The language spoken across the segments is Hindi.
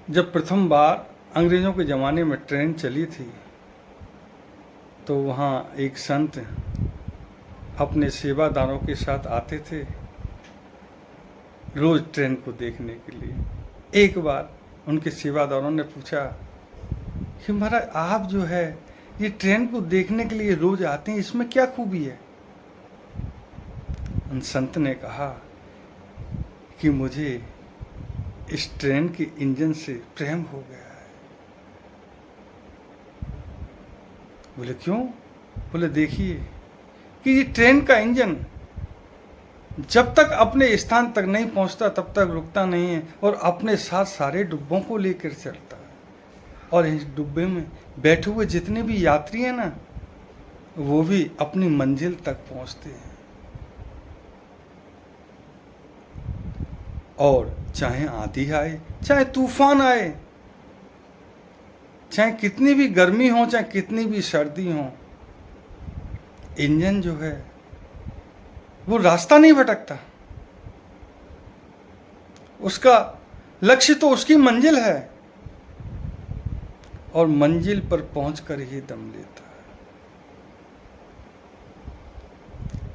जब प्रथम बार अंग्रेज़ों के ज़माने में ट्रेन चली थी तो वहाँ एक संत अपने सेवादारों के साथ आते थे रोज़ ट्रेन को देखने के लिए। एक बार उनके सेवादारों ने पूछा कि महाराज आप जो है ये ट्रेन को देखने के लिए रोज़ आते हैं, इसमें क्या खूबी है? उन संत ने कहा कि मुझे इस ट्रेन के इंजन से प्रेम हो गया है। बोले क्यों? बोले देखिए कि ये ट्रेन का इंजन जब तक अपने स्थान तक नहीं पहुंचता तब तक रुकता नहीं है और अपने साथ सारे डिब्बों को लेकर चलता है, और इस डिब्बे में बैठे हुए जितने भी यात्री हैं ना वो भी अपनी मंजिल तक पहुंचते हैं। और चाहे आंधी आए, चाहे तूफान आए, चाहे कितनी भी गर्मी हो, चाहे कितनी भी सर्दी हो, इंजन जो है वो रास्ता नहीं भटकता। उसका लक्ष्य तो उसकी मंजिल है और मंजिल पर पहुंचकर ही दम लेता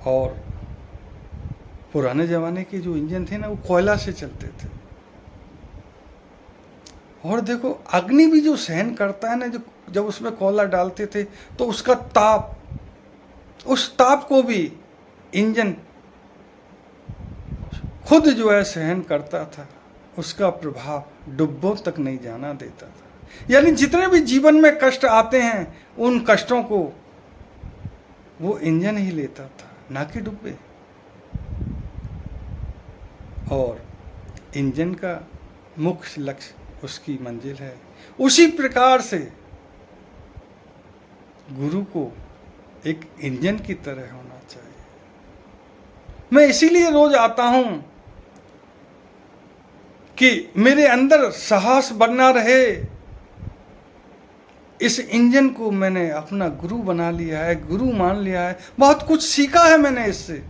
है। और पुराने ज़माने के जो इंजन थे ना वो कोयला से चलते थे। और देखो अग्नि भी जो सहन करता है ना, जो जब उसमें कोयला डालते थे तो उसका ताप, उस ताप को भी इंजन खुद जो है सहन करता था। उसका प्रभाव डिब्बों तक नहीं जाना देता था। यानी जितने भी जीवन में कष्ट आते हैं उन कष्टों को वो इंजन ही लेता था, ना कि डिब्बे। और इंजन का मुख्य लक्ष्य उसकी मंजिल है। उसी प्रकार से गुरु को एक इंजन की तरह होना चाहिए। मैं इसीलिए रोज आता हूं कि मेरे अंदर साहस बना रहे। इस इंजन को मैंने अपना गुरु बना लिया है, गुरु मान लिया है, बहुत कुछ सीखा है मैंने इससे।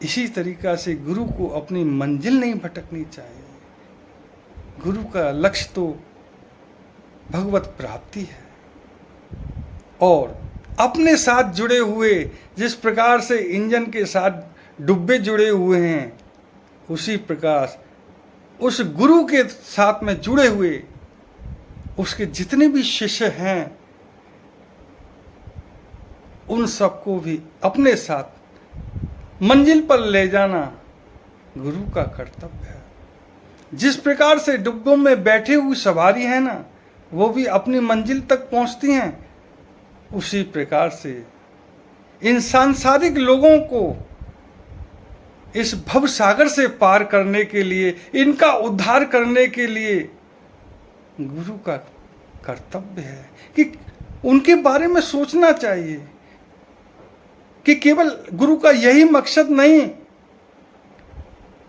इसी तरीका से गुरु को अपनी मंजिल नहीं भटकनी चाहिए। गुरु का लक्ष्य तो भगवत प्राप्ति है। और अपने साथ जुड़े हुए, जिस प्रकार से इंजन के साथ डिब्बे जुड़े हुए हैं, उसी प्रकार उस गुरु के साथ में जुड़े हुए उसके जितने भी शिष्य हैं उन सबको भी अपने साथ मंजिल पर ले जाना गुरु का कर्तव्य है। जिस प्रकार से डिब्बों में बैठे हुए सवारी है ना वो भी अपनी मंजिल तक पहुंचती हैं, उसी प्रकार से इन सांसारिक लोगों को इस भव सागर से पार करने के लिए, इनका उद्धार करने के लिए गुरु का कर्तव्य है कि उनके बारे में सोचना चाहिए कि केवल गुरु का यही मकसद नहीं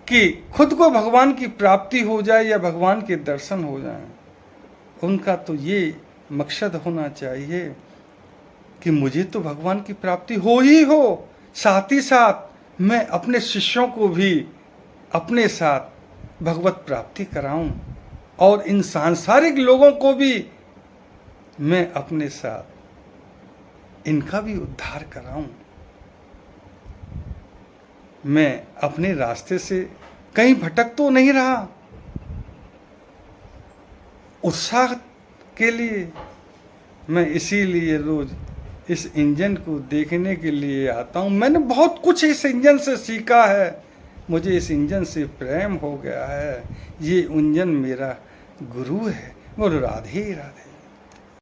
कि खुद को भगवान की प्राप्ति हो जाए या भगवान के दर्शन हो जाए। उनका तो ये मकसद होना चाहिए कि मुझे तो भगवान की प्राप्ति हो ही हो, साथ ही साथ मैं अपने शिष्यों को भी अपने साथ भगवत प्राप्ति कराऊं और इन सांसारिक लोगों को भी मैं अपने साथ इनका भी उद्धार कराऊं। मैं अपने रास्ते से कहीं भटक तो नहीं रहा। उत्साह के लिए मैं इसीलिए रोज इस इंजन को देखने के लिए आता हूँ। मैंने बहुत कुछ इस इंजन से सीखा है, मुझे इस इंजन से प्रेम हो गया है। ये इंजन मेरा गुरु है। बोलो राधे राधे।